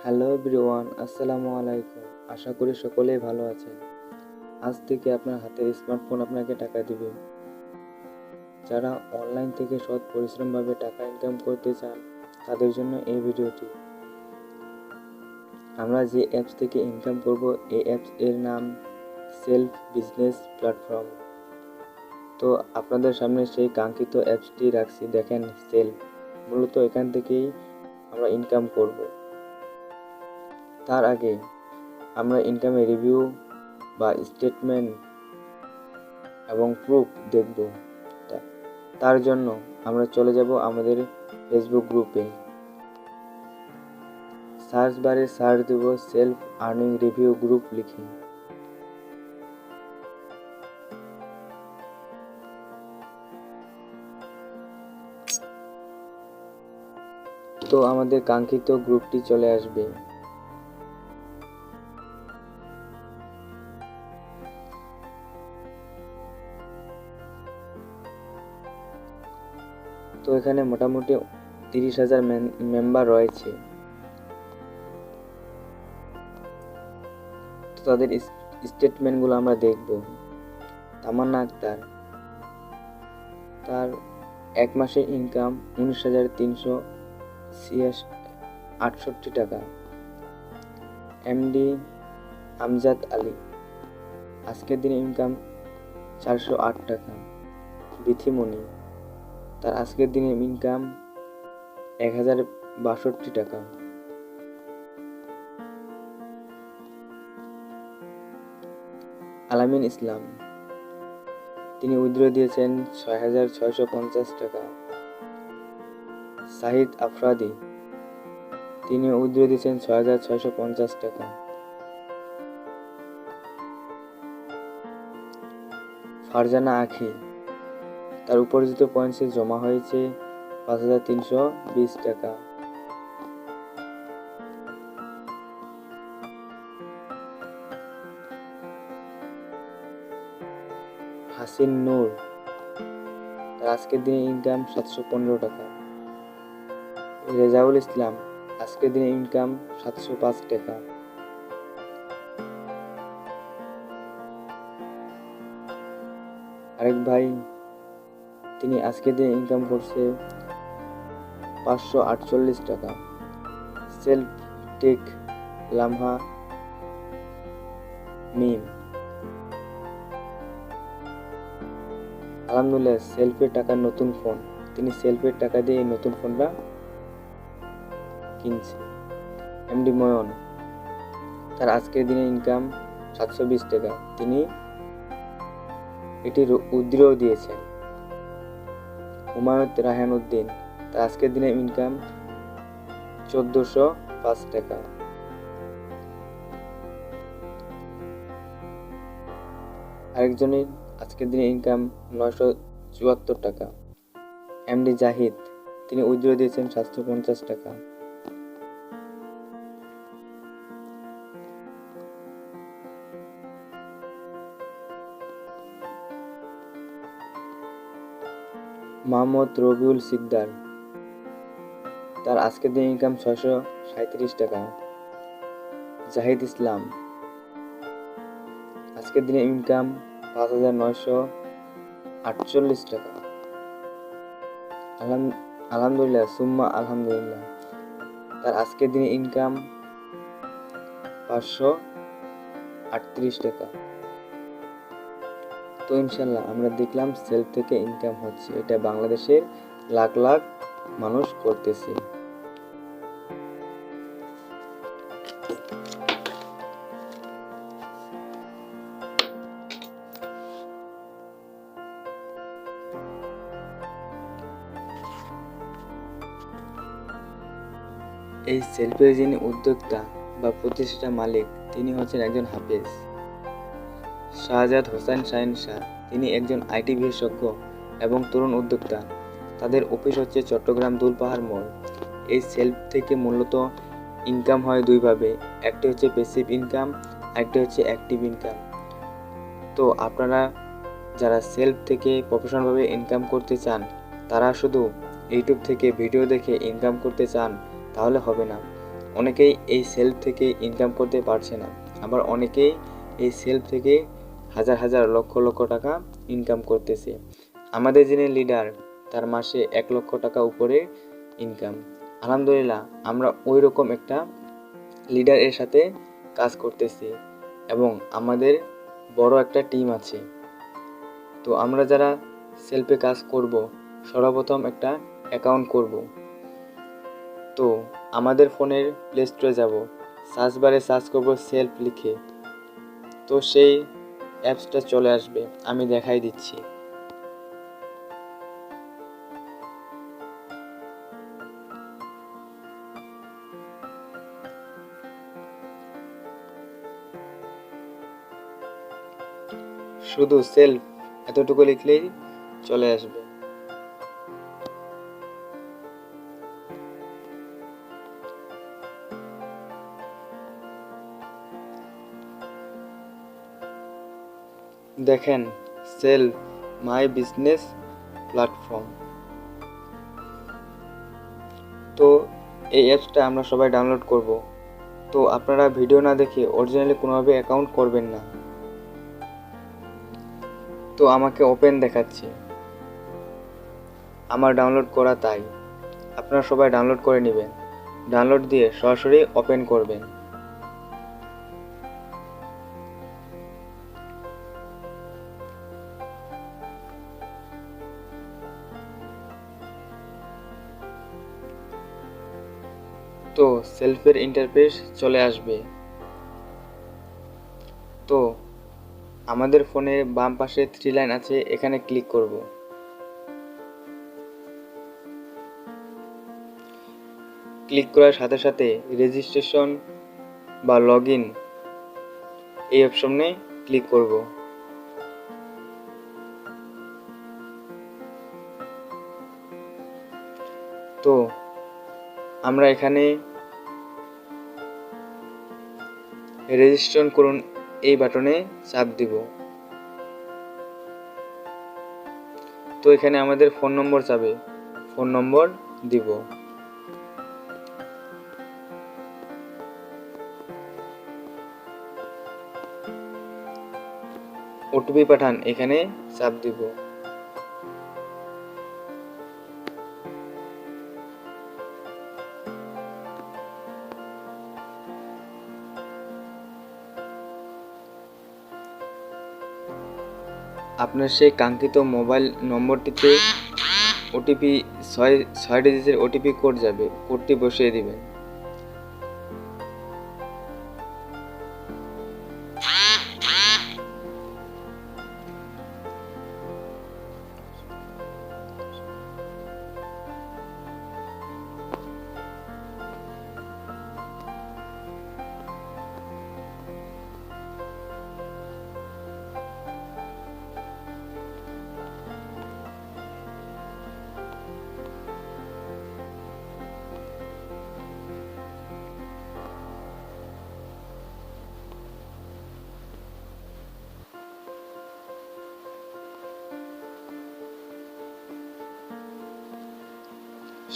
Hello everyone, আসসালামু আলাইকুম। আশা করি সকলেই ভালো আছেন। আজ থেকে আপনার হাতের স্মার্টফোন আপনাকে টাকা দিবে। যারা অনলাইন থেকে সৎ পরিশ্রমভাবে টাকা ইনকাম করতে চান তাদের জন্য এই ভিডিওটি। আমরা যে অ্যাপস থেকে ইনকাম করব এই অ্যাপস এর নাম সেলফ বিজনেস প্ল্যাটফর্ম। তো আপনাদের সামনে সেই কাঙ্ক্ষিত অ্যাপসটি রাখছি, দেখেন সেলফ। মূলত এখান থেকেই আমরা ইনকাম করব। তার আগে আমরা ইনকামের রিভিউ বা স্টেটমেন্ট এবং প্রুফ দেখব। তার জন্য আমরা চলে যাব আমাদের ফেসবুক গ্রুপে। সার্চ বারে সার্চ দেব সেলফ আর্নিং রিভিউ গ্রুপ লিখে। তো আমাদের কাঙ্ক্ষিত গ্রুপটি চলে আসবে। তো এখানে মোটামুটি 30,000 মেম্বার রয়েছে। তো তাদের স্টেটমেন্টগুলো আমরা দেখব। তামান্না আক্তার, তার এক মাসের ইনকাম 19,368 টাকা। এমডি আমজাদ আলী, আজকের দিনে ইনকাম 408 টাকা। বিথিমণি, তার আজকের দিনে ইনকাম 1062 টাকা। আলামিন ইসলাম, তিনি উইথড্র দিয়েছেন 6,650 টাকা। সাহিদ আফরাদি, তিনি উইথড্র দিয়েছেন 6,650 টাকা। ফারজানা আখি, তার উপার্জিত পয়েন্টসে জমা হয়েছে 5,320 টাকা। হাসিন নূর, তার আজকের দিনে ইনকাম 715 টাকা। রেজাউল ইসলাম, আজকের দিনে ইনকাম 705 টাকা। আরেক ভাই, তিনি আজকের দিনে ইনকাম করছে 548 টাকা। সেলফ টেক লামহা মিম, আলহামদুলিল্লাহ সেলফের টাকার নতুন ফোন, তিনি সেলফের টাকা দিয়ে এই নতুন ফোনটা কিনছে। এমডি ময়ন, তার আজকের দিনে ইনকাম 720 টাকা, তিনি এটির উইথড্র দিয়েছেন। হুমায়ুন রায়হান উদ্দিন, তার আজকের দিনে ইনকাম 1405 টাকা। আরেকজনের আজকের দিনে ইনকাম 974 টাকা। এমডি জাহিদ, তিনি উইথড্র দিয়েছেন 750 টাকা। মোহাম্মদ রবিউল সিকদার, তার আজকের দিনে ইনকাম 637 টাকা। জাহিদ ইসলাম, আজকের দিনে ইনকাম 5,948 টাকা। আলহামদুলিল্লাহ সুম্মা আলহামদুলিল্লাহ, তার আজকের দিনে ইনকাম 538 টাকা। তো ইনশাল্লাহ আমরা দেখলাম সেলফ থেকে ইনকাম হচ্ছে, এটা বাংলাদেশের লাখ লাখ মানুষ করতেছে। এই সেলফের যিনি উদ্যোক্তা বা প্রতিষ্ঠাতা মালিক, তিনি হচ্ছেন একজন হাফেজ। শাহজাদ হোসেন শাহিন শাহ, তিনি একজন আইটি বিশেষজ্ঞ এবং তরুণ উদ্যোক্তা। তাদের অফিস হচ্ছে চট্টগ্রাম দুলপাহাড় মোড়। এই সেলফ থেকে মূলত ইনকাম হয় দুইভাবে, একটি হচ্ছে প্যাসিভ ইনকাম, আরেকটি হচ্ছে অ্যাক্টিভ ইনকাম। তো আপনারা যারা সেলফ থেকে প্রফেশনালভাবে ইনকাম করতে চান, তারা শুধু ইউটিউব থেকে ভিডিও দেখে ইনকাম করতে চান তাহলে হবে না। অনেকেই এই সেলফ থেকে ইনকাম করতে পারছে না, আবার অনেকেই এই সেলফ থেকে হাজার হাজার লক্ষ লক্ষ টাকা ইনকাম করতেছে। আমাদের যিনি লিডার, তার মাসে 1 লক্ষ টাকা উপরে ইনকাম। আলহামদুলিল্লাহ, আমরা ওই রকম একটা লিডারের সাথে কাজ করতেছি এবং আমাদের বড় একটা টিম আছে। তো আমরা যারা সেলফে কাজ করব, সর্বপ্রথম একটা অ্যাকাউন্ট করব। তো আমাদের ফোনের প্লে স্টোরে যাব, সার্চ বারে সার্চ করব সেলফ লিখে। তো সেই অ্যাপসটা চলে আসবে, আমি দেখাই দিচ্ছি। শুধু সেলফ এতটুকু লিখলেই চলে আসবে। দেখেন, সেলফ মাই বিজনেস প্ল্যাটফর্ম। তো এই অ্যাপসটা আমরা সবাই ডাউনলোড করব। তো আপনারা ভিডিও না দেখে অরিজিনালি কোনোভাবে অ্যাকাউন্ট করবেন না। তো আমাকে ওপেন দেখাচ্ছে, আমার ডাউনলোড করা, তাই আপনারা সবাই ডাউনলোড করে নেবেন। ডাউনলোড দিয়ে সরাসরি ওপেন করবেন। তো সেলফের ইন্টারফেস চলে আসবে। তো আমাদের ফোনের বাম পাশে 3 লাইন আছে, এখানে ক্লিক করব। ক্লিক করার সাথে সাথে রেজিস্ট্রেশন বা লগ ইন এই অপশনে ক্লিক করব। তো আমরা এখানে রেজিস্ট্রেশন করুন এই বাটনে চাপ দিব। তো এখানে আমাদের ফোন নম্বর চাবে, ফোন নম্বর দিব। ওটিপি পাঠান, এখানে চাপ দিব। আপনার সেই কাঙ্ক্ষিত মোবাইল নম্বরটিতে ওটিপি 6 ডিজিটের ওটিপি কোড যাবে, কোডটি বসিয়ে দিবেন।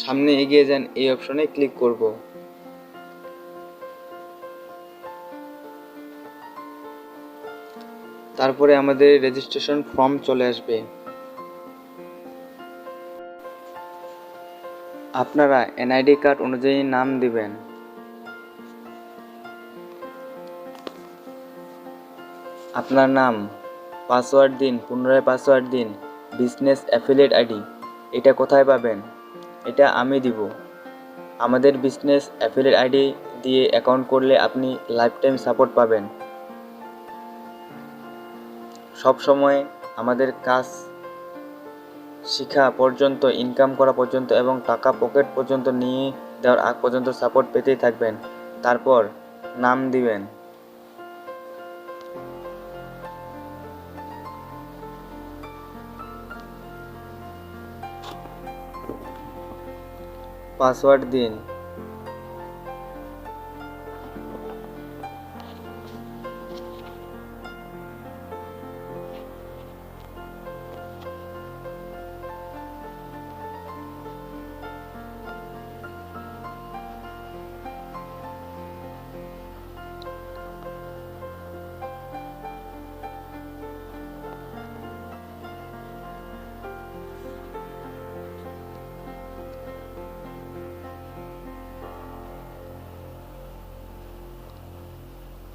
সামনে এগিয়ে যান, এই অপশনে ক্লিক করব। তারপরে আমাদের রেজিস্ট্রেশন ফর্ম চলে আসবে। আপনারা এনআইডি কার্ড অনুযায়ী নাম দিবেন। আপনার নাম, পাসওয়ার্ড দিন, পুনরায় পাসওয়ার্ড দিন। বিজনেস অ্যাফিলিয়েট আইডি, এটা কোথায় পাবেন? এটা আমি দিব। আমাদের বিজনেস অ্যাফিলিয়েট আইডি দিয়ে অ্যাকাউন্ট করলে আপনি লাইফ টাইম সাপোর্ট পাবেন। সব সময় আমাদের কাজ শিখা পর্যন্ত, ইনকাম করা পর্যন্ত এবং টাকা পকেট পর্যন্ত নিয়ে দেওয়ার আগ পর্যন্ত সাপোর্ট পেতেই থাকবেন। তারপর নাম দিবেন। পাসওয়ার্ড দিন।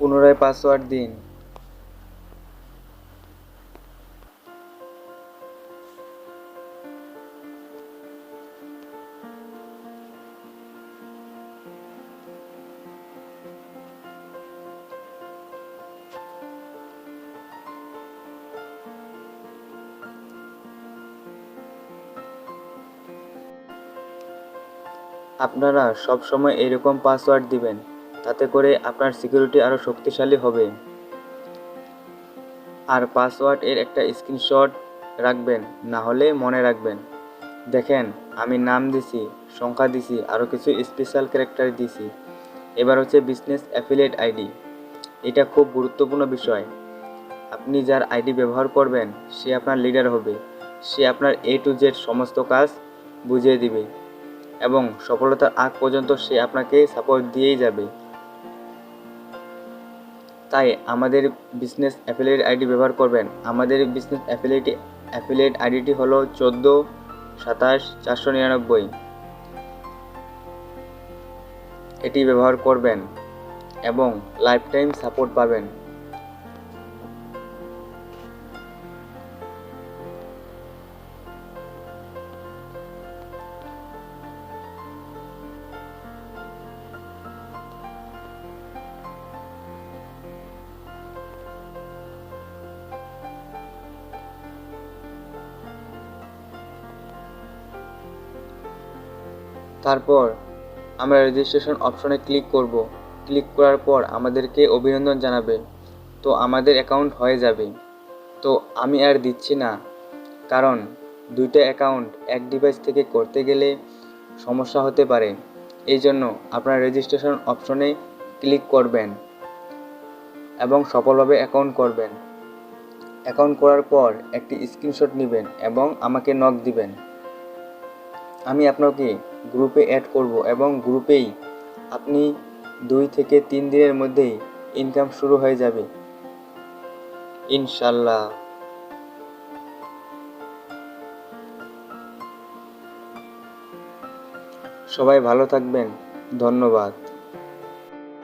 পুনরায় পাসওয়ার্ড দিন। আপনারা সব সময় এরকম পাসওয়ার্ড দিবেন, তাতে করে আপনার সিকিউরিটি আরও শক্তিশালী হবে। আর পাসওয়ার্ড এর একটা স্ক্রিনশট রাখবেন, না হলে মনে রাখবেন। দেখেন, আমি নাম দিছি, সংখ্যা দিছি, আরও কিছু স্পেশাল ক্যারেক্টার দিছি। এবার হচ্ছে বিজনেস অ্যাফিলিয়েট আইডি। এটা খুব গুরুত্বপূর্ণ বিষয়। আপনি যার আইডি ব্যবহার করবেন সে আপনার লিডার হবে। সে আপনার A to Z সমস্ত কাজ বুঝিয়ে দিবে এবং সফলতার আগ পর্যন্ত সে আপনাকে সাপোর্ট দিয়েই যাবে। তাই আমাদের বিজনেস অ্যাফিলিয়েট আইডি ব্যবহার করবেন। আমাদের বিজনেস অ্যাফিলিয়েট আইডিটি হলো 14 27 499। এটি ব্যবহার করবেন এবং লাইফ টাইম সাপোর্ট পাবেন। তারপর আমরা রেজিস্ট্রেশন অপশনে ক্লিক করব। ক্লিক করার পর আমাদেরকে অভিনন্দন জানাবে। তো আমাদের অ্যাকাউন্ট হয়ে যাবে। তো আমি আর দিচ্ছি না, কারণ দুইটা অ্যাকাউন্ট এক ডিভাইস থেকে করতে গেলে সমস্যা হতে পারে। এই জন্য আপনারা রেজিস্ট্রেশন অপশনে ক্লিক করবেন এবং সফলভাবে অ্যাকাউন্ট করবেন। অ্যাকাউন্ট করার পর একটি স্ক্রিনশট নেবেন এবং আমাকে নক দিবেন। আমি আপনাকে গ্রুপে অ্যাড করব এবং গ্রুপেই আপনি 2 থেকে 3 দিনের মধ্যেই ইনকাম শুরু হয়ে যাবে ইনশাল্লাহ। সবাই ভালো থাকবেন। ধন্যবাদ।